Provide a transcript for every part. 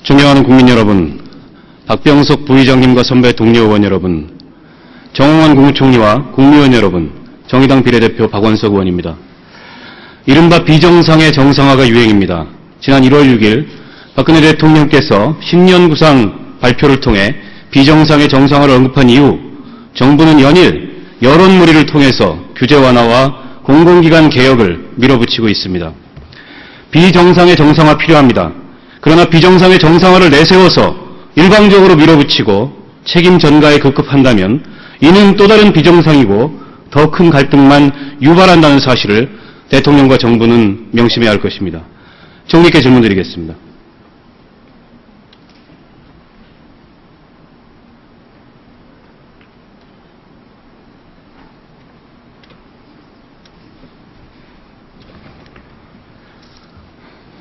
존경하는 국민 여러분, 박병석 부의장님과 선배 동료 의원 여러분, 정홍원 국무총리와 국무위원 여러분, 정의당 비례대표 박원석 의원입니다. 이른바 비정상의 정상화가 유행입니다. 지난 1월 6일 박근혜 대통령께서 신년구상 발표를 통해 비정상의 정상화를 언급한 이후 정부는 연일 여론몰이를 통해서 규제 완화와 공공기관 개혁을 밀어붙이고 있습니다. 비정상의 정상화 필요합니다. 그러나 비정상의 정상화를 내세워서 일방적으로 밀어붙이고 책임 전가에 급급한다면 이는 또 다른 비정상이고 더 큰 갈등만 유발한다는 사실을 대통령과 정부는 명심해야 할 것입니다. 총리께 질문드리겠습니다.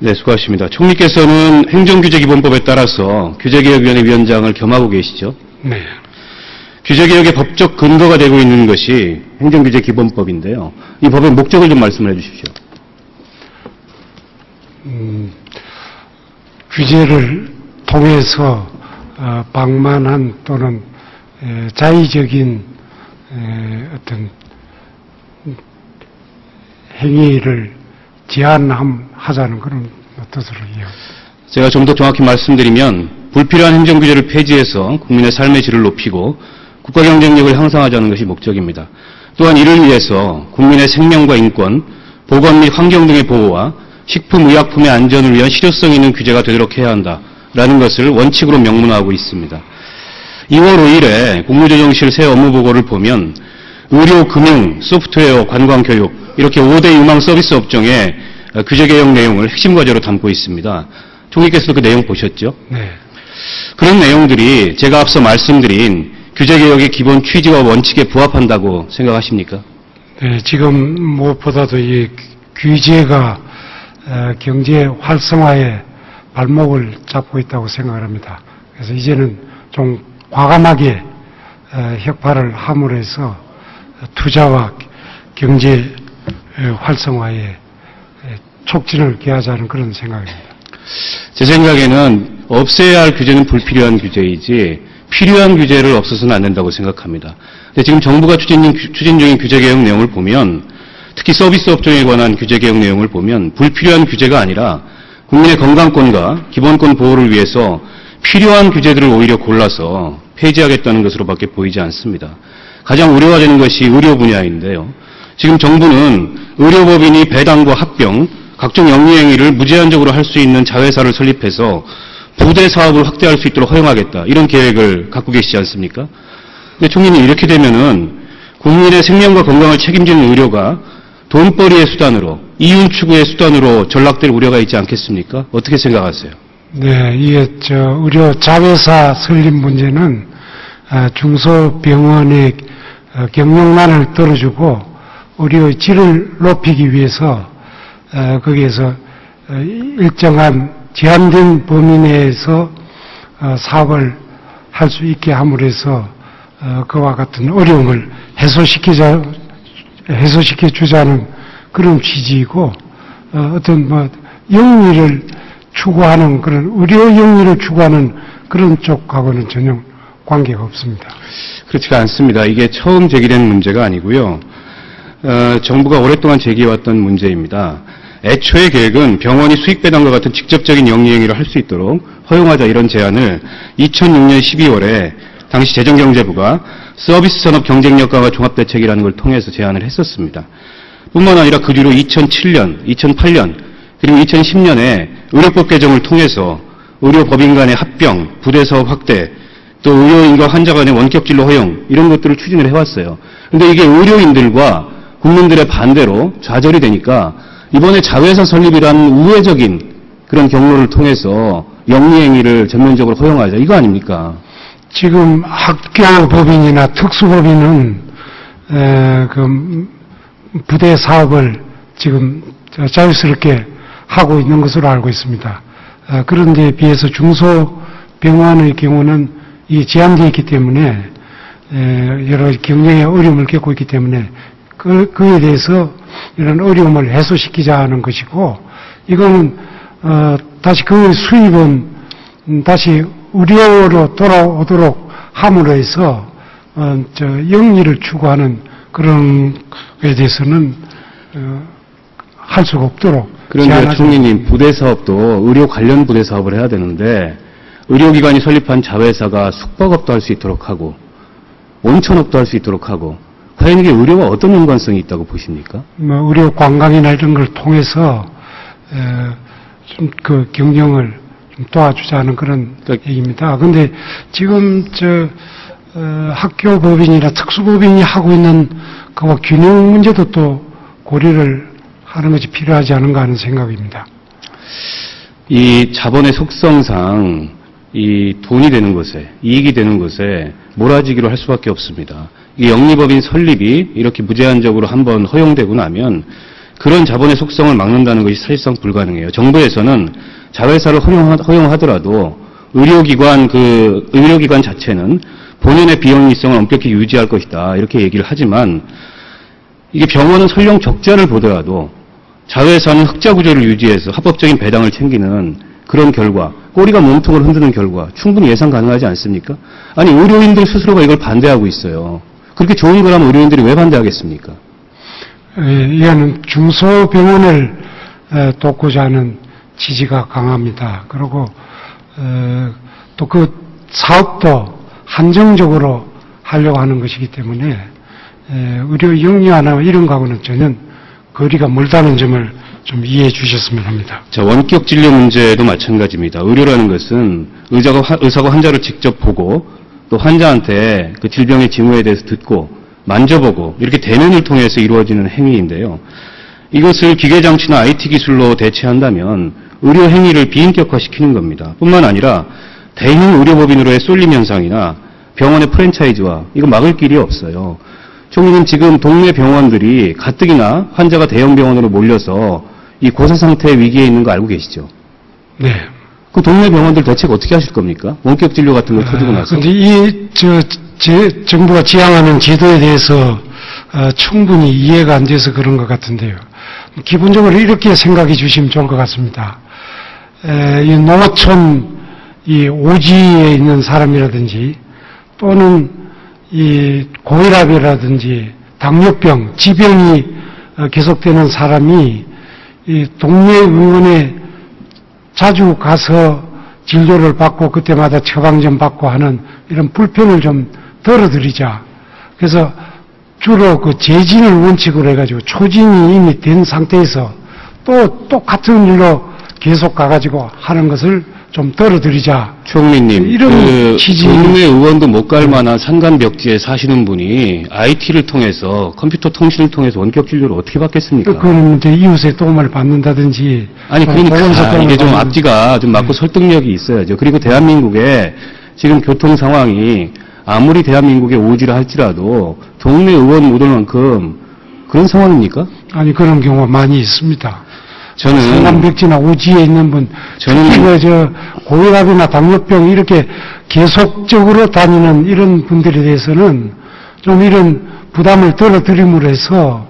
네, 수고하십니다. 총리께서는 행정규제기본법에 따라서 규제개혁위원회 위원장을 겸하고 계시죠? 네. 규제개혁의 법적 근거가 되고 있는 것이 행정규제기본법인데요. 이 법의 목적을 좀 말씀을 해주십시오. 규제를 통해서 방만한 또는 자의적인 어떤 행위를 제한하자는 그런 뜻으로 이해합니다. 제가 좀 더 정확히 말씀드리면 불필요한 행정규제를 폐지해서 국민의 삶의 질을 높이고 국가 경쟁력을 향상하자는 것이 목적입니다. 또한 이를 위해서 국민의 생명과 인권, 보건 및 환경 등의 보호와 식품, 의약품의 안전을 위한 실효성 있는 규제가 되도록 해야 한다라는 것을 원칙으로 명문화하고 있습니다. 2월 5일에 국무조정실 새 업무보고를 보면 의료, 금융, 소프트웨어, 관광, 교육 이렇게 5대 유망 서비스 업종의 규제개혁 내용을 핵심 과제로 담고 있습니다. 총리께서도 그 내용 보셨죠? 네. 그런 내용들이 제가 앞서 말씀드린 규제개혁의 기본 취지와 원칙에 부합한다고 생각하십니까? 네, 지금 무엇보다도 이 규제가 경제 활성화에 발목을 잡고 있다고 생각을 합니다. 그래서 이제는 좀 과감하게 혁파를 함으로 해서 투자와 경제 활성화에 촉진을 기하자는 그런 생각입니다. 제 생각에는 없애야 할 규제는 불필요한 규제이지 필요한 규제를 없애서는 안 된다고 생각합니다. 근데 지금 정부가 추진 중인 규제개혁 내용을 보면 특히 서비스 업종에 관한 규제개혁 내용을 보면 불필요한 규제가 아니라 국민의 건강권과 기본권 보호를 위해서 필요한 규제들을 오히려 골라서 폐지하겠다는 것으로밖에 보이지 않습니다. 가장 우려가 되는 것이 의료 분야인데요. 지금 정부는 의료법인이 배당과 합병, 각종 영리행위를 무제한적으로 할 수 있는 자회사를 설립해서 부대 사업을 확대할 수 있도록 허용하겠다. 이런 계획을 갖고 계시지 않습니까? 근데 총리님 이렇게 되면은 국민의 생명과 건강을 책임지는 의료가 돈벌이의 수단으로, 이윤 추구의 수단으로 전락될 우려가 있지 않겠습니까? 어떻게 생각하세요? 네, 이게 의료 자회사 설립 문제는 중소병원의 경영난을 떨어주고 의료의 질을 높이기 위해서 거기에서 일정한 제한된 범위 내에서 사업을 할 수 있게 함으로 해서 그와 같은 어려움을 해소시켜주자는 그런 취지이고 어떤 영리를 추구하는 그런 의료 영리를 추구하는 그런 쪽하고는 전혀 관계가 없습니다. 그렇지가 않습니다. 이게 처음 제기된 문제가 아니고요. 정부가 오랫동안 제기해왔던 문제입니다. 애초의 계획은 병원이 수익배당과 같은 직접적인 영리행위를 할 수 있도록 허용하자 이런 제안을 2006년 12월에 당시 재정경제부가 서비스 산업 경쟁력 강화 종합대책이라는 걸 통해서 제안을 했었습니다. 뿐만 아니라 그 뒤로 2007년, 2008년, 그리고 2010년에 의료법 개정을 통해서 의료법인 간의 합병, 부대사업 확대, 또 의료인과 환자 간의 원격진료 허용 이런 것들을 추진을 해왔어요. 그런데 이게 의료인들과 국민들의 반대로 좌절이 되니까 이번에 자회사 설립이라는 우회적인 그런 경로를 통해서 영리행위를 전면적으로 허용하자 이거 아닙니까? 지금 학교법인이나 특수법인은 그 부대 사업을 지금 자유스럽게 하고 있는 것으로 알고 있습니다. 그런데 비해서 중소병원의 경우는 이 제한되어 있기 때문에 여러 경영의 어려움을 겪고 있기 때문에 그에 대해서 이런 어려움을 해소시키자 하는 것이고 이거는 다시 그 수입은 다시 의료로 돌아오도록 함으로 해서 영리를 추구하는 그런 거에 대해서는 할 수가 없도록. 그런데 총리님, 부대 사업도 의료 관련 부대 사업을 해야 되는데 의료기관이 설립한 자회사가 숙박업도 할 수 있도록 하고 온천업도 할 수 있도록 하고 과연 이게 의료와 어떤 연관성이 있다고 보십니까? 의료 관광이나 이런 걸 통해서 좀 그 경영을 좀 도와주자는 그런 얘기입니다. 근데 지금 학교 법인이나 특수법인이 하고 있는 그와 균형 문제도 또 고려를 하는 것이 필요하지 않은가 하는 생각입니다. 이 자본의 속성상 이 돈이 되는 것에, 이익이 되는 것에 몰아지기로 할 수밖에 없습니다. 이 영리법인 설립이 이렇게 무제한적으로 한번 허용되고 나면 그런 자본의 속성을 막는다는 것이 사실상 불가능해요. 정부에서는 자회사를 허용하더라도 의료기관 자체는 본연의 비영리성을 엄격히 유지할 것이다. 이렇게 얘기를 하지만 이게 병원은 설령 적자를 보더라도 자회사는 흑자 구조를 유지해서 합법적인 배당을 챙기는 그런 결과, 꼬리가 몸통을 흔드는 결과 충분히 예상 가능하지 않습니까? 아니, 의료인들 스스로가 이걸 반대하고 있어요. 그렇게 좋은 거라면 의료인들이 왜 반대하겠습니까? 이거는 중소병원을 돕고자 하는 지지가 강합니다. 그리고 또 그 사업도 한정적으로 하려고 하는 것이기 때문에 의료 영리화나 이런 거하고는 전혀 거리가 멀다는 점을 좀 이해해 주셨으면 합니다. 자, 원격 진료 문제도 마찬가지입니다. 의료라는 것은 의사가 환자를 직접 보고 또 환자한테 그 질병의 징후에 대해서 듣고 만져보고 이렇게 대면을 통해서 이루어지는 행위인데요. 이것을 기계장치나 IT 기술로 대체한다면 의료 행위를 비인격화시키는 겁니다. 뿐만 아니라 대형 의료법인으로의 쏠림 현상이나 병원의 프랜차이즈화 이거 막을 길이 없어요. 총리님, 지금 동네 병원들이 가뜩이나 환자가 대형 병원으로 몰려서 이 고사 상태의 위기에 있는 거 알고 계시죠? 네. 그 동네 병원들 대책 어떻게 하실 겁니까? 원격 진료 같은 거 터지고 나서. 근데 정부가 지향하는 제도에 대해서 충분히 이해가 안 돼서 그런 것 같은데요. 기본적으로 이렇게 생각해 주시면 좋을 것 같습니다. 이 농어촌 이 오지에 있는 사람이라든지 또는 이 고혈압이라든지 당뇨병, 지병이 계속되는 사람이 이 동네 의원에 자주 가서 진료를 받고 그때마다 처방전 받고 하는 이런 불편을 좀 덜어드리자. 그래서 주로 그 재진을 원칙으로 해가지고 초진이 이미 된 상태에서 또 똑같은 일로 계속 가가지고 하는 것을 좀 덜어드리자. 총리님, 이런 취지. 동네 의원도 못 갈 만한 산간벽지에 사시는 분이 IT를 통해서 컴퓨터 통신을 통해서 원격 진료를 어떻게 받겠습니까? 그런 이웃의 도움을 받는다든지. 아니, 그러니까 이게 좀 받는다든지. 앞뒤가 좀 맞고 설득력이 있어야죠. 그리고 대한민국의 지금 교통 상황이 아무리 대한민국의 오지라 할지라도 동네 의원 못 올 만큼 그런 상황입니까? 아니, 그런 경우가 많이 있습니다. 저는 산간벽지나 오지에 있는 분, 특히 고혈압이나 당뇨병 이렇게 계속적으로 다니는 이런 분들에 대해서는 좀 이런 부담을 덜어드림으로 해서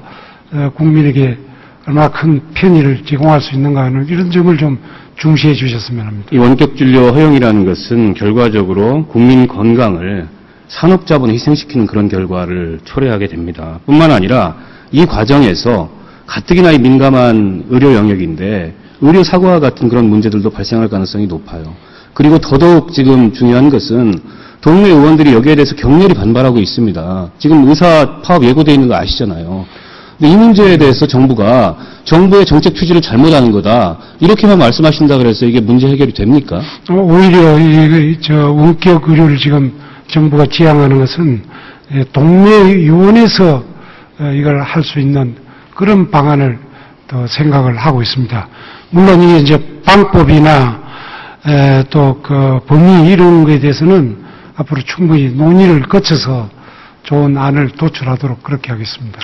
국민에게 얼마나 큰 편의를 제공할 수 있는가 하는 이런 점을 좀 중시해 주셨으면 합니다. 이 원격 진료 허용이라는 것은 결과적으로 국민 건강을 산업자본에 희생시키는 그런 결과를 초래하게 됩니다. 뿐만 아니라 이 과정에서 가뜩이나 이 민감한 의료 영역인데 의료 사고와 같은 그런 문제들도 발생할 가능성이 높아요. 그리고 더더욱 지금 중요한 것은 동네 의원들이 여기에 대해서 격렬히 반발하고 있습니다. 지금 의사 파업 예고되어 있는 거 아시잖아요. 근데 이 문제에 대해서 정부가 정부의 정책 취지를 잘못하는 거다. 이렇게만 말씀하신다 그래서 이게 문제 해결이 됩니까? 오히려 원격 의료를 지금 정부가 지향하는 것은 동네 의원에서 이걸 할 수 있는 그런 방안을 더 생각을 하고 있습니다. 물론 이게 이제 방법이나 또 그 범위 이런 거에 대해서는 앞으로 충분히 논의를 거쳐서 좋은 안을 도출하도록 그렇게 하겠습니다.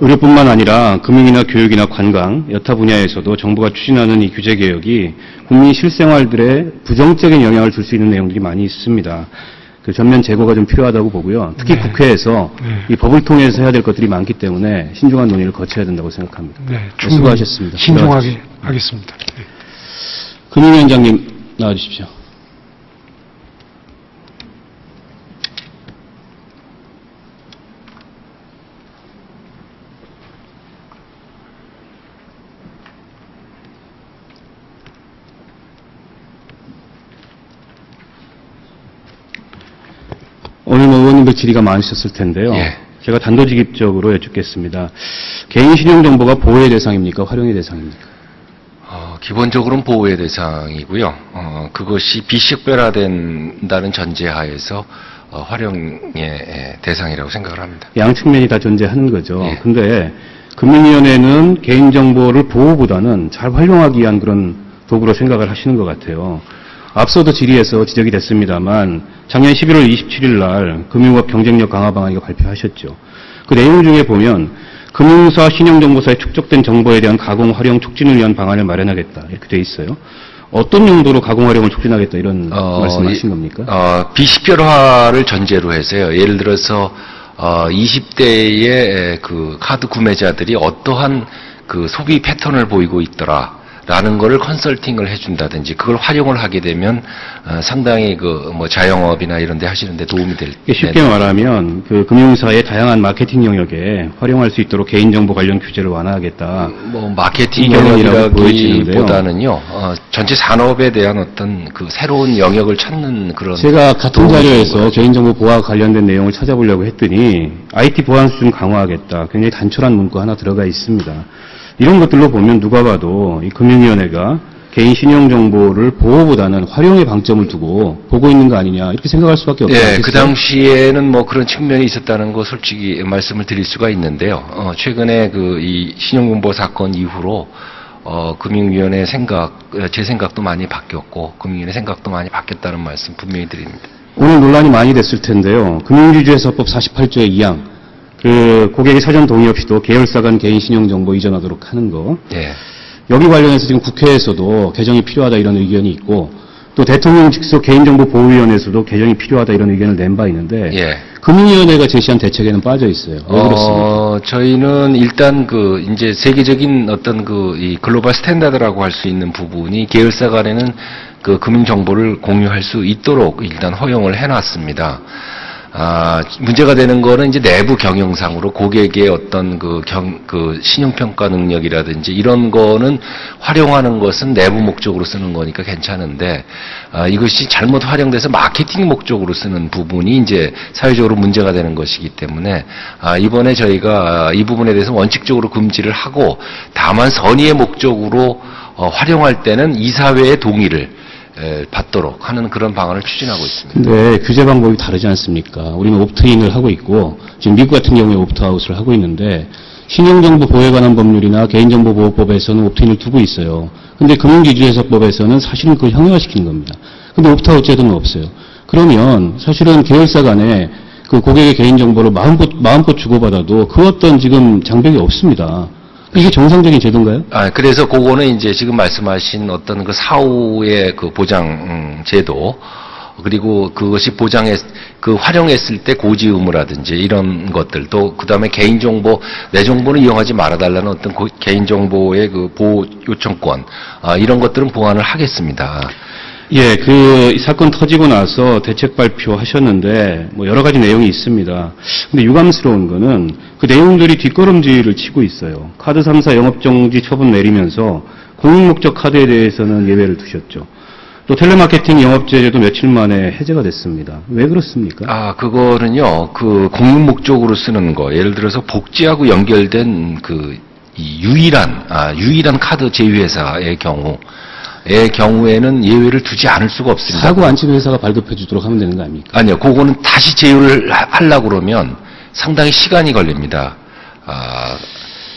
의료뿐만 아니라 금융이나 교육이나 관광, 여타 분야에서도 정부가 추진하는 이 규제 개혁이 국민 실생활들에 부정적인 영향을 줄 수 있는 내용들이 많이 있습니다. 그 전면 제거가 좀 필요하다고 보고요. 특히 네. 국회에서 이 법을 통해서 해야 될 것들이 많기 때문에 신중한 논의를 거쳐야 된다고 생각합니다. 네, 수고하셨습니다. 신중하게 하겠습니다. 네. 금융위원장님 나와주십시오. 국민들 질의가 많으셨을 텐데요. 예. 제가 단도직입적으로 여쭙겠습니다. 개인 신용 정보가 보호의 대상입니까? 활용의 대상입니까? 기본적으로는 보호의 대상이고요. 그것이 비식별화된다는 전제하에서 활용의 대상이라고 생각을 합니다. 양 측면이 다 존재하는 거죠. 예. 근데 금융위원회는 개인정보를 보호보다는 잘 활용하기 위한 그런 도구로 생각을 하시는 것 같아요. 앞서도 질의에서 지적이 됐습니다만 작년 11월 27일 날 금융업 경쟁력 강화 방안을 발표하셨죠. 그 내용 중에 보면 금융사, 신용정보사에 축적된 정보에 대한 가공, 활용 촉진을 위한 방안을 마련하겠다 이렇게 돼 있어요. 어떤 용도로 가공, 활용을 促진하겠다 이런 말씀하신 겁니까? 비식별화를 전제로 해서요. 예를 들어서 20대의 그 카드 구매자들이 어떠한 그 소비 패턴을 보이고 있더라라는 거를 컨설팅을 해준다든지 그걸 활용을 하게 되면 상당히 그 뭐 자영업이나 이런 데 하시는데 도움이 될. 쉽게 말하면 그 금융사의 다양한 마케팅 영역에 활용할 수 있도록 개인정보 관련 규제를 완화하겠다. 뭐 마케팅 결론이라고 보여지는데요. 영역이라기보다는요. 전체 산업에 대한 어떤 그 새로운 영역을 찾는 그런. 제가 같은 도움이 자료에서 되는 거죠. 개인정보 보호와 관련된 내용을 찾아보려고 했더니 IT 보안 수준 강화하겠다. 굉장히 단촐한 문구 하나 들어가 있습니다. 이런 것들로 보면 누가 봐도 이 금융위원회가 개인 신용정보를 보호보다는 활용에 방점을 두고 보고 있는 거 아니냐 이렇게 생각할 수밖에 없지 않겠어요? 그 당시에는 뭐 그런 측면이 있었다는 거 솔직히 말씀을 드릴 수가 있는데요. 최근에 그 이 신용정보 사건 이후로 금융위원회 제 생각도 많이 바뀌었고 금융위원회 생각도 많이 바뀌었다는 말씀 분명히 드립니다. 오늘 논란이 많이 됐을 텐데요. 금융위주회사법 48조의 2항 그 고객의 사전 동의 없이도 계열사 간 개인 신용정보 이전하도록 하는 거. 예. 여기 관련해서 지금 국회에서도 개정이 필요하다 이런 의견이 있고 또 대통령 직속 개인정보보호위원회에서도 개정이 필요하다 이런 의견을 낸 바 있는데 예. 금융위원회가 제시한 대책에는 빠져 있어요. 왜 그렇습니까? 저희는 일단 그 이제 세계적인 어떤 그 이 글로벌 스탠다드라고 할 수 있는 부분이 계열사 간에는 그 금융 정보를 공유할 수 있도록 일단 허용을 해놨습니다. 문제가 되는 거는 이제 내부 경영상으로 고객의 어떤 그 신용평가 능력이라든지 이런 거는 활용하는 것은 내부 목적으로 쓰는 거니까 괜찮은데, 이것이 잘못 활용돼서 마케팅 목적으로 쓰는 부분이 이제 사회적으로 문제가 되는 것이기 때문에, 이번에 저희가 이 부분에 대해서 원칙적으로 금지를 하고, 다만 선의의 목적으로 활용할 때는 이사회의 동의를 받도록 하는 그런 방안을 추진하고 있습니다. 근데 규제 방법이 다르지 않습니까? 우리는 옵트인을 하고 있고 지금 미국 같은 경우에 옵트아웃을 하고 있는데 신용정보 보호에 관한 법률이나 개인정보보호법에서는 옵트인을 두고 있어요. 근데 금융기준회사법에서는 사실은 그걸 형용화시키는 겁니다. 근데 옵트아웃 제도는 없어요. 그러면 사실은 계열사 간에 그 고객의 개인정보를 마음껏 주고받아도 그 어떤 지금 장벽이 없습니다. 이게 정상적인 제도인가요? 그래서 그거는 이제 지금 말씀하신 어떤 그 사후의 그 보장 제도, 그리고 그것이 활용했을 때 고지 의무라든지 이런 것들도, 그 다음에 개인정보, 내 정보는 이용하지 말아달라는 어떤 개인정보의 그 보호 요청권, 이런 것들은 보완을 하겠습니다. 예, 그 사건 터지고 나서 대책 발표하셨는데 뭐 여러 가지 내용이 있습니다. 근데 유감스러운 거는 그 내용들이 뒷걸음질을 치고 있어요. 카드 3사 영업정지 처분 내리면서 공익목적 카드에 대해서는 예외를 두셨죠. 또 텔레마케팅 영업제재도 며칠 만에 해제가 됐습니다. 왜 그렇습니까? 그거는요, 그 공익목적으로 쓰는 거, 예를 들어서 복지하고 연결된 이 유일한 카드 제휴회사의 경우에는 예외를 두지 않을 수가 없습니다. 사고 안 치는 회사가 발급해 주도록 하면 되는 거 아닙니까? 아니요, 그거는 다시 제휴를 하려고 그러면 상당히 시간이 걸립니다.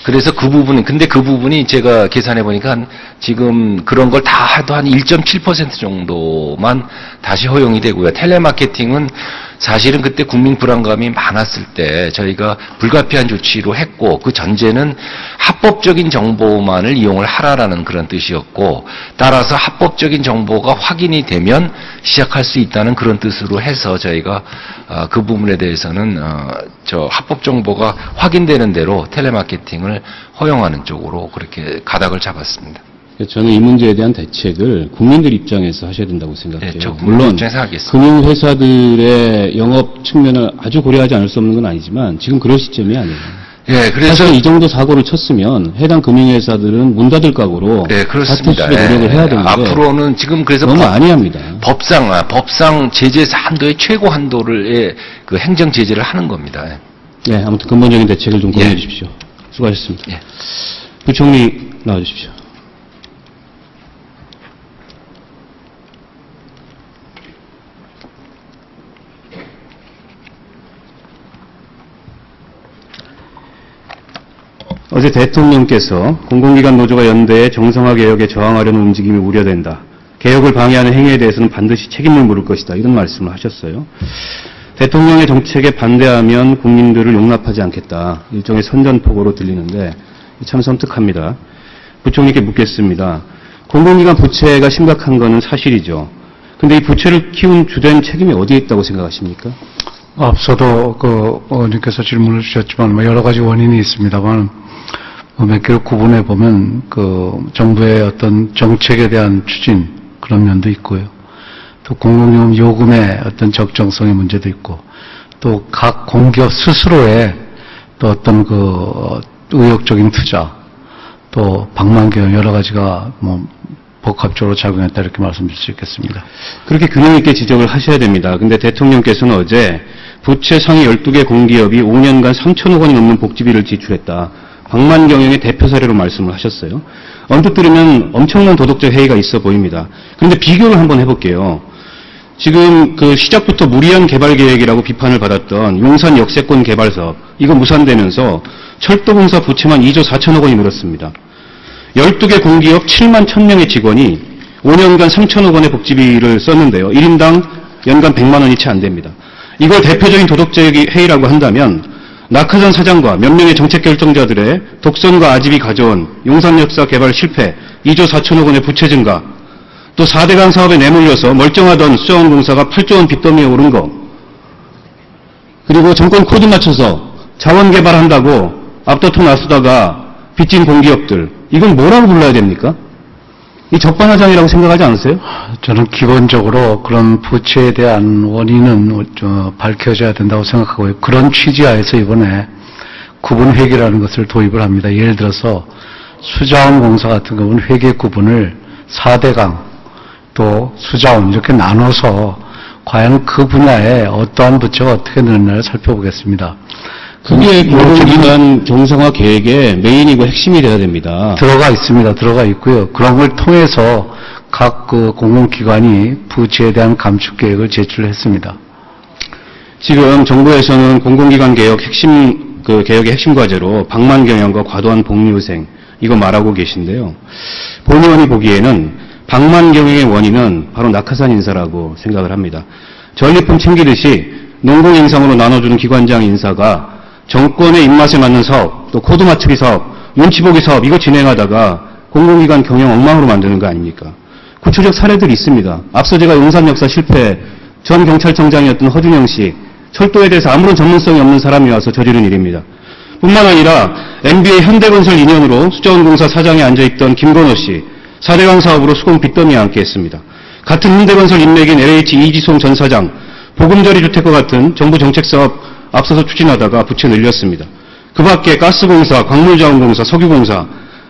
그래서 근데 그 부분이 제가 계산해 보니까 지금 그런 걸 다 해도 한 1.7% 정도만 다시 허용이 되고요. 텔레마케팅은 사실은 그때 국민 불안감이 많았을 때 저희가 불가피한 조치로 했고, 그 전제는 합법적인 정보만을 이용을 하라라는 그런 뜻이었고, 따라서 합법적인 정보가 확인이 되면 시작할 수 있다는 그런 뜻으로 해서 저희가 그 부분에 대해서는 합법 정보가 확인되는 대로 텔레마케팅을 허용하는 쪽으로 그렇게 가닥을 잡았습니다. 저는 이 문제에 대한 대책을 국민들 입장에서 하셔야 된다고 생각해요. 네, 물론 입장에서 하겠습니다. 금융회사들의 영업 측면을 아주 고려하지 않을 수 없는 건 아니지만 지금 그럴 시점이 아니에요. 예, 그래서 사실 이 정도 사고를 쳤으면 해당 금융회사들은 문 닫을 각오로 예, 그렇습니다. 사퇴 수배 노력을 해야 되는데 앞으로는 지금 그래서 너무 안이합니다. 법상 제재 한도의 최고 한도를 그 행정 제재를 하는 겁니다. 네, 아무튼 근본적인 대책을 좀 고민해 예. 주십시오. 수고하셨습니다. 예. 부총리 나와 주십시오. 어제 대통령께서 공공기관 노조가 연대해 정상화 개혁에 저항하려는 움직임이 우려된다. 개혁을 방해하는 행위에 대해서는 반드시 책임을 물을 것이다. 이런 말씀을 하셨어요. 대통령의 정책에 반대하면 국민들을 용납하지 않겠다. 일종의 선전포고로 들리는데 참 섬뜩합니다. 부총리께 묻겠습니다. 공공기관 부채가 심각한 것은 사실이죠. 근데 이 부채를 키운 주된 책임이 어디에 있다고 생각하십니까? 앞서도 의원님께서 질문을 주셨지만 여러 가지 원인이 있습니다만 몇 개를 구분해 보면 정부의 어떤 정책에 대한 추진 그런 면도 있고요. 또 공공요금 요금의 어떤 적정성의 문제도 있고 또 각 공기업 스스로의 또 어떤 의욕적인 투자 또 방만경 여러 가지가 복합적으로 작용했다 이렇게 말씀드릴 수 있겠습니다. 그렇게 균형 있게 지적을 하셔야 됩니다. 근데 대통령께서는 어제 부채 상위 12개 공기업이 5년간 3천억 원이 넘는 복지비를 지출했다. 방만경영의 대표 사례로 말씀을 하셨어요. 언뜻 들으면 엄청난 도덕적 해이가 있어 보입니다. 그런데 비교를 한번 해볼게요. 지금 시작부터 무리한 개발 계획이라고 비판을 받았던 용산 역세권 개발 사업, 이거 무산되면서 철도공사 부채만 2조 4천억 원이 늘었습니다. 12개 공기업 7만 1,000명의 직원이 5년간 3천억 원의 복지비를 썼는데요. 1인당 연간 100만 원이 채 안 됩니다. 이걸 대표적인 도덕적 해이라고 한다면 낙하산 사장과 몇 명의 정책 결정자들의 독선과 아집이 가져온 용산역사 개발 실패, 2조 4천억 원의 부채 증가, 또 4대강 사업에 내몰려서 멀쩡하던 수자원공사가 8조 원 빚더미에 오른 거, 그리고 정권 코드 맞춰서 자원 개발한다고 앞다퉈 나서다가 빚진 공기업들, 이건 뭐라고 불러야 됩니까? 이 적반하장이라고 생각하지 않으세요? 저는 기본적으로 그런 부채에 대한 원인은 밝혀져야 된다고 생각하고요. 그런 취지하에서 이번에 구분회계라는 것을 도입을 합니다. 예를 들어서 수자원공사 같은 경우는 회계 구분을 4대강 또 수자원 이렇게 나눠서 과연 그 분야에 어떠한 부채가 어떻게 늘었나를 살펴보겠습니다. 그게 공공기관 정상화 계획의 메인이고 핵심이 돼야 됩니다. 들어가 있습니다. 들어가 있고요. 그런 걸 통해서 각 공공기관이 부채에 대한 감축 계획을 제출했습니다. 지금 정부에서는 공공기관 개혁 개혁의 핵심 과제로 방만경영과 과도한 복리후생, 이거 말하고 계신데요. 본 의원이 보기에는 방만경영의 원인은 바로 낙하산 인사라고 생각을 합니다. 전리품 챙기듯이 농공인상으로 나눠주는 기관장 인사가 정권의 입맛에 맞는 사업, 또 코드 맞추기 사업, 눈치 보기 사업, 이거 진행하다가 공공기관 경영 엉망으로 만드는 거 아닙니까? 구체적 사례들이 있습니다. 앞서 제가 용산 역사 실패, 전 경찰청장이었던 허준영 씨, 철도에 대해서 아무런 전문성이 없는 사람이 와서 저지른 일입니다. 뿐만 아니라 MBA 현대건설 인연으로 수자원공사 사장에 앉아있던 김건호 씨, 4대강 사업으로 수공 빚더미에 앉게 했습니다. 같은 현대건설 인맥인 LH 이지송 전 사장, 보금자리 주택과 같은 정부 정책사업 앞서서 추진하다가 부채 늘렸습니다. 그 밖에 가스공사, 광물자원공사, 석유공사,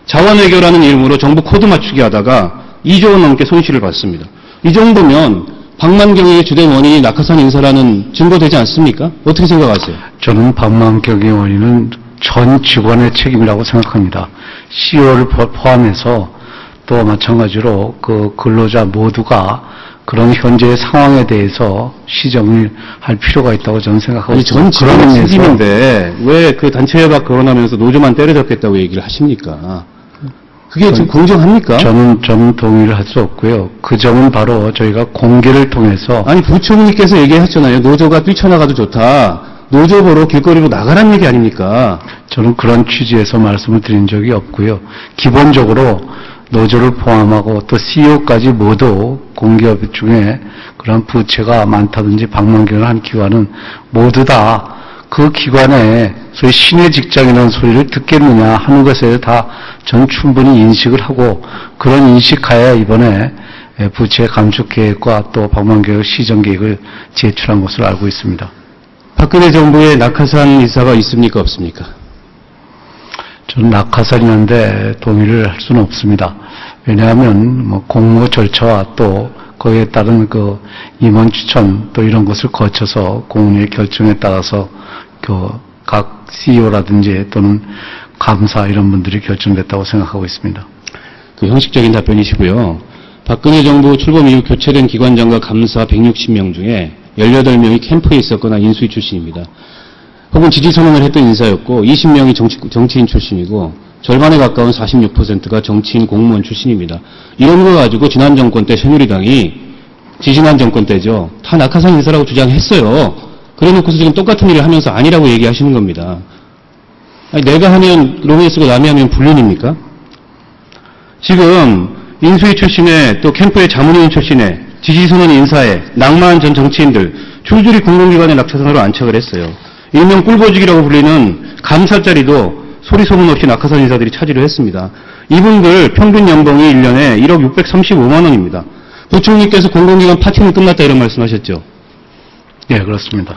자원외교라는 이름으로 정부 코드 맞추기 하다가 2조 원 넘게 손실을 봤습니다. 이 정도면 방만경영의 주된 원인이 낙하산 인사라는 증거되지 않습니까? 어떻게 생각하세요? 저는 방만경영의 원인은 전 직원의 책임이라고 생각합니다. CEO를 포함해서 또 마찬가지로 근로자 모두가 그런 현재의 상황에 대해서 시정을 할 필요가 있다고 저는 생각하고 있습니다. 전 그런 책임인데 왜 단체 협약 거론하면서 노조만 때려잡겠다고 얘기를 하십니까? 그게 지금 공정합니까? 저는 동의를 할 수 없고요. 그 점은 바로 저희가 공개를 통해서 아니 부총리께서 얘기하셨잖아요. 노조가 뛰쳐나가도 좋다. 노조 보러 길거리로 나가라는 얘기 아닙니까? 저는 그런 취지에서 말씀을 드린 적이 없고요. 기본적으로 노조를 포함하고 또 CEO까지 모두 공기업 중에 그런 부채가 많다든지 방만경을 한 기관은 모두 다 그 기관에 소위 신의 직장이라는 소리를 듣겠느냐 하는 것에 다 전 충분히 인식을 하고 그런 인식하에 이번에 부채 감축 계획과 또 방만경 시정 계획을 제출한 것으로 알고 있습니다. 박근혜 정부의 낙하산 인사가 있습니까? 없습니까? 저는 낙하산이었는데 동의를 할 수는 없습니다. 왜냐하면 뭐 공모 절차와 또 거기에 따른 그 임원 추천 또 이런 것을 거쳐서 공무원의 결정에 따라서 그 각 CEO라든지 또는 감사 이런 분들이 결정됐다고 생각하고 있습니다. 그 형식적인 답변이시고요. 박근혜 정부 출범 이후 교체된 기관장과 감사 160명 중에 18명이 캠프에 있었거나 인수위 출신입니다. 혹은 지지 선언을 했던 인사였고 20명이 정치인 출신이고 절반에 가까운 46%가 정치인 공무원 출신입니다. 이런 거 가지고 지난 정권 때 새누리당이 지지난 정권 때죠. 다 낙하산 인사라고 주장했어요. 그래놓고서 지금 똑같은 일을 하면서 아니라고 얘기하시는 겁니다. 아니, 내가 하면 로맨스고 남이 하면 불륜입니까? 지금 인수위 출신에 또 캠프의 자문위원 출신에 지지선언 인사에 낙마한 전 정치인들 줄줄이 공공기관에 낙하산으로 안착을 했어요. 일명 꿀보직이라고 불리는 감사 자리도 소리 소문 없이 낙하산 인사들이 차지를 했습니다. 이분들 평균 연봉이 1년에 1억 635만 원입니다. 부총리께서 공공기관 파티는 끝났다 이런 말씀하셨죠? 예, 그렇습니다.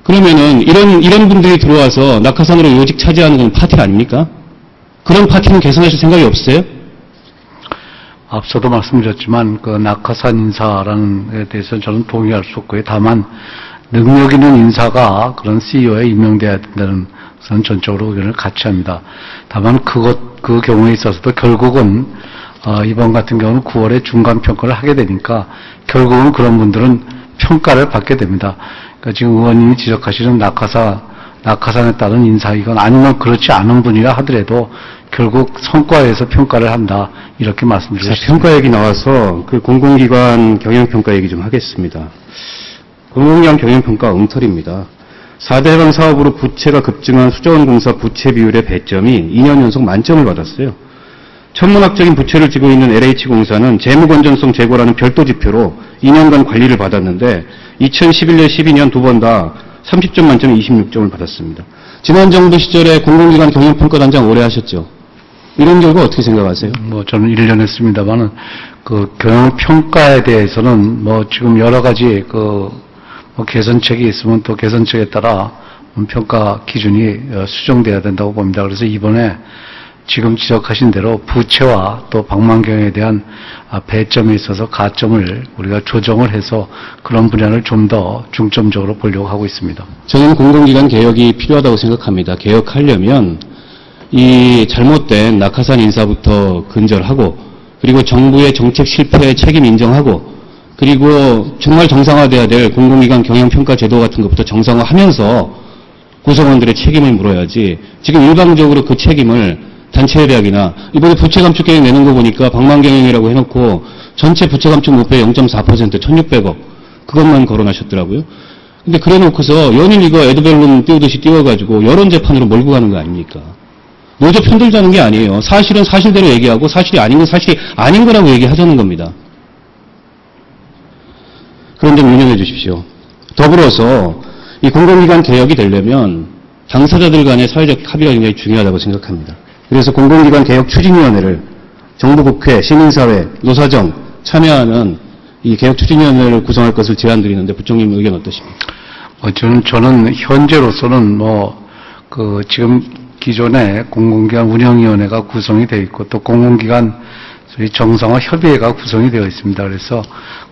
그러면은 이런 분들이 들어와서 낙하산으로 요직 차지하는 건 파티 아닙니까? 그런 파티는 개선하실 생각이 없으세요? 앞서도 말씀드렸지만 그 낙하산 인사라는 데 대해서 저는 동의할 수 없고요. 다만 능력 있는 인사가 그런 CEO에 임명돼야 된다는 것은 전적으로 의견을 같이 합니다. 다만 그 경우에 있어서도 결국은 이번 같은 경우는 9월에 중간평가를 하게 되니까 결국은 그런 분들은 평가를 받게 됩니다. 그러니까 지금 의원님이 지적하시는 낙하산에 따른 인사이건 아니면 그렇지 않은 분이라 하더라도 결국 성과에서 평가를 한다. 이렇게 말씀드리고 싶습니다. 평가 얘기 나와서 그 공공기관 경영평가 얘기 좀 하겠습니다. 공공기관 경영평가 엉터리입니다. 4대 해방 사업으로 부채가 급증한 수자원공사 부채 비율의 배점이 2년 연속 만점을 받았어요. 천문학적인 부채를 지고 있는 LH공사는 재무건전성 제고라는 별도 지표로 2년간 관리를 받았는데 2011년, 12년 두 번 다 30점 만점에 26점을 받았습니다. 지난 정부 시절에 공공기관 경영평가단장 오래 하셨죠? 이런 결과 어떻게 생각하세요? 뭐 저는 1년 했습니다만은 그 경영평가에 대해서는 뭐 지금 여러 가지 뭐 개선책이 있으면 또 개선책에 따라 평가 기준이 수정돼야 된다고 봅니다. 그래서 이번에 지금 지적하신 대로 부채와 또 방만경에 대한 배점에 있어서 가점을 우리가 조정을 해서 그런 분야를 좀 더 중점적으로 보려고 하고 있습니다. 저는 공공기관 개혁이 필요하다고 생각합니다. 개혁하려면 이 잘못된 낙하산 인사부터 근절하고 그리고 정부의 정책 실패의 책임 인정하고 그리고 정말 정상화돼야 될 공공기관 경영평가 제도 같은 것부터 정상화하면서 구성원들의 책임을 물어야지 지금 일방적으로 그 책임을 단체회대학이나 이번에 부채감축계획 내는 거 보니까 방만경영이라고 해놓고 전체 부채감축 목표 0.4% 1,600억 그것만 거론하셨더라고요. 근데 그래 놓고서 연일 이거 에드벨론 띄우듯이 띄워가지고 여론재판으로 몰고 가는 거 아닙니까? 노조 편들자는 게 아니에요. 사실은 사실대로 얘기하고 사실이 아닌 건 사실이 아닌 거라고 얘기하자는 겁니다. 그런 점 유념해 주십시오. 더불어서 이 공공기관 개혁이 되려면 당사자들 간의 사회적 합의가 굉장히 중요하다고 생각합니다. 그래서 공공기관 개혁 추진위원회를 정부, 국회, 시민사회, 노사정 참여하는 이 개혁 추진위원회를 구성할 것을 제안드리는데 부총님 의견 어떠십니까? 저는 현재로서는 지금 기존에 공공기관 운영위원회가 구성이 되어 있고 또 공공기관 소위 정상화 협의회가 구성이 되어 있습니다. 그래서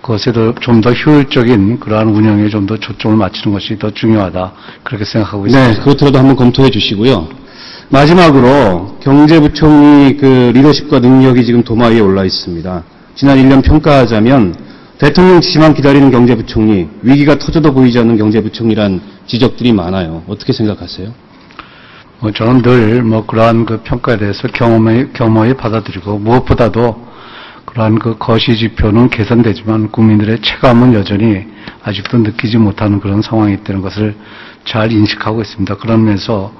그것에 좀 더 효율적인 그러한 운영에 좀 더 초점을 맞추는 것이 더 중요하다. 그렇게 생각하고 있습니다. 네, 그것들도 한번 검토해 주시고요. 마지막으로 경제부총리 그 리더십과 능력이 지금 도마 위에 올라 있습니다. 지난 1년 평가하자면 대통령 지시만 기다리는 경제부총리, 위기가 터져도 보이지 않는 경제부총리란 지적들이 많아요. 어떻게 생각하세요? 저는 늘 그러한 그 평가에 대해서 겸허히 받아들이고 무엇보다도 그러한 그 거시지표는 개선되지만 국민들의 체감은 여전히 아직도 느끼지 못하는 그런 상황이 있다는 것을 잘 인식하고 있습니다. 그런 면에서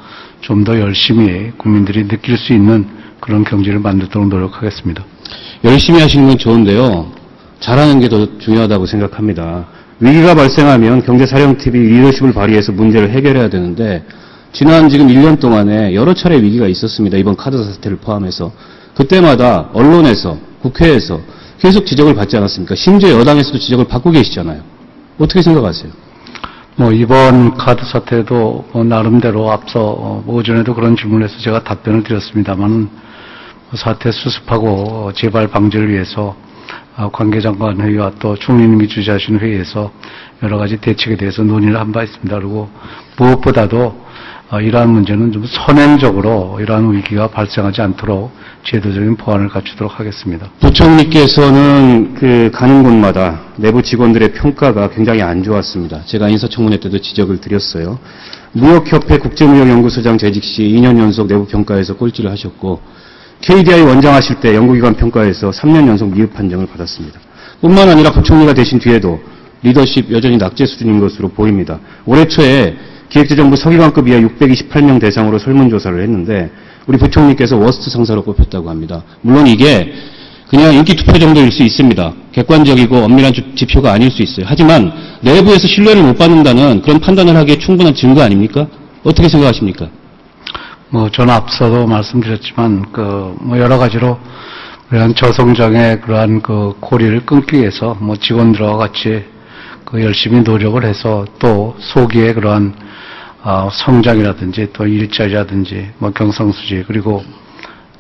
좀 더 열심히 국민들이 느낄 수 있는 그런 경제를 만들도록 노력하겠습니다. 열심히 하시는 건 좋은데요. 잘하는 게 더 중요하다고 생각합니다. 위기가 발생하면 경제사령팀이 리더십을 발휘해서 문제를 해결해야 되는데 지난 지금 1년 동안에 여러 차례 위기가 있었습니다. 이번 카드사 사태를 포함해서. 그때마다 언론에서, 국회에서 계속 지적을 받지 않았습니까? 심지어 여당에서도 지적을 받고 계시잖아요. 어떻게 생각하세요? 이번 카드 사태도 나름대로 앞서 오전에도 그런 질문을 해서 제가 답변을 드렸습니다만은 사태 수습하고 재발 방지를 위해서 관계장관 회의와 또 총리님이 주재하신 회의에서 여러 가지 대책에 대해서 논의를 한 바 있습니다. 그리고 무엇보다도 이러한 문제는 좀 선행적으로 이러한 위기가 발생하지 않도록 제도적인 보완을 갖추도록 하겠습니다. 부총리께서는 가는 곳마다 내부 직원들의 평가가 굉장히 안 좋았습니다. 제가 인사청문회 때도 지적을 드렸어요. 무역협회 국제무역연구소장 재직 시 2년 연속 내부 평가에서 꼴찌를 하셨고 KDI 원장하실 때 연구기관 평가에서 3년 연속 미흡 판정을 받았습니다. 뿐만 아니라 부총리가 되신 뒤에도 리더십 여전히 낙제 수준인 것으로 보입니다. 올해 초에 기획재정부 서기관급 이하 628명 대상으로 설문조사를 했는데 우리 부총리께서 워스트 상사로 꼽혔다고 합니다. 물론 이게 그냥 인기 투표 정도일 수 있습니다. 객관적이고 엄밀한 지표가 아닐 수 있어요. 하지만 내부에서 신뢰를 못 받는다는 그런 판단을 하기에 충분한 증거 아닙니까? 어떻게 생각하십니까? 저는 앞서도 말씀드렸지만 여러 가지로 그러한 저성장의 그러한 고리를 끊기 위해서 직원들과 같이 열심히 노력을 해서 또 소기에 그러한 성장이라든지 또 일자리라든지 경상수지 그리고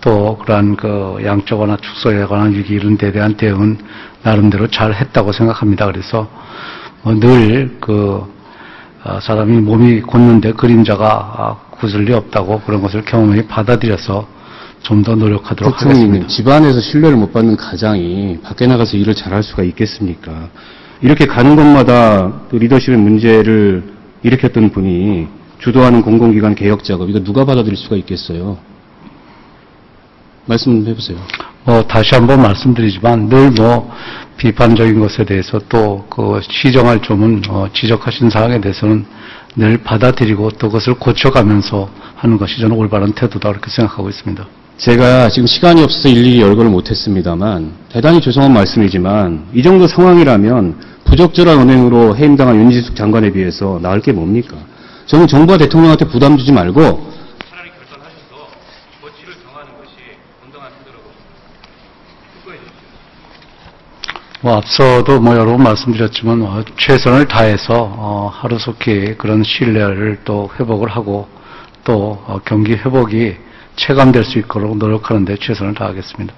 또 그러한 양적완화 축소에 관한 위기 이런 데 대한 대응은 나름대로 잘 했다고 생각합니다. 그래서 늘 사람이 몸이 굳는데 그림자가 굳을 리 없다고 그런 것을 경험히 받아들여서 좀 더 노력하도록 하겠습니다. 집안에서 신뢰를 못 받는 가장이 밖에 나가서 일을 잘할 수가 있겠습니까? 이렇게 가는 곳마다 리더십의 문제를 일으켰던 분이 주도하는 공공기관 개혁 작업, 이거 누가 받아들일 수가 있겠어요? 말씀해보세요. 다시 한번 말씀드리지만 늘 비판적인 것에 대해서 또 시정할 점은 지적하신 사항에 대해서는 늘 받아들이고 또 그것을 고쳐가면서 하는 것이 저는 올바른 태도다 그렇게 생각하고 있습니다. 제가 지금 시간이 없어서 일일이 열거를 못했습니다만 대단히 죄송한 말씀이지만 이 정도 상황이라면 부적절한 언행으로 해임당한 윤지숙 장관에 비해서 나을 게 뭡니까? 저는 정부와 대통령한테 부담 주지 말고 차라리 결단하셔서 조치를 정하는 것이 건강한 태도라고 생각합니다. 앞서도 여러 번 말씀드렸지만 최선을 다해서 하루속히 그런 신뢰를 또 회복을 하고 또 경기 회복이 체감될 수 있도록 노력하는 데 최선을 다하겠습니다.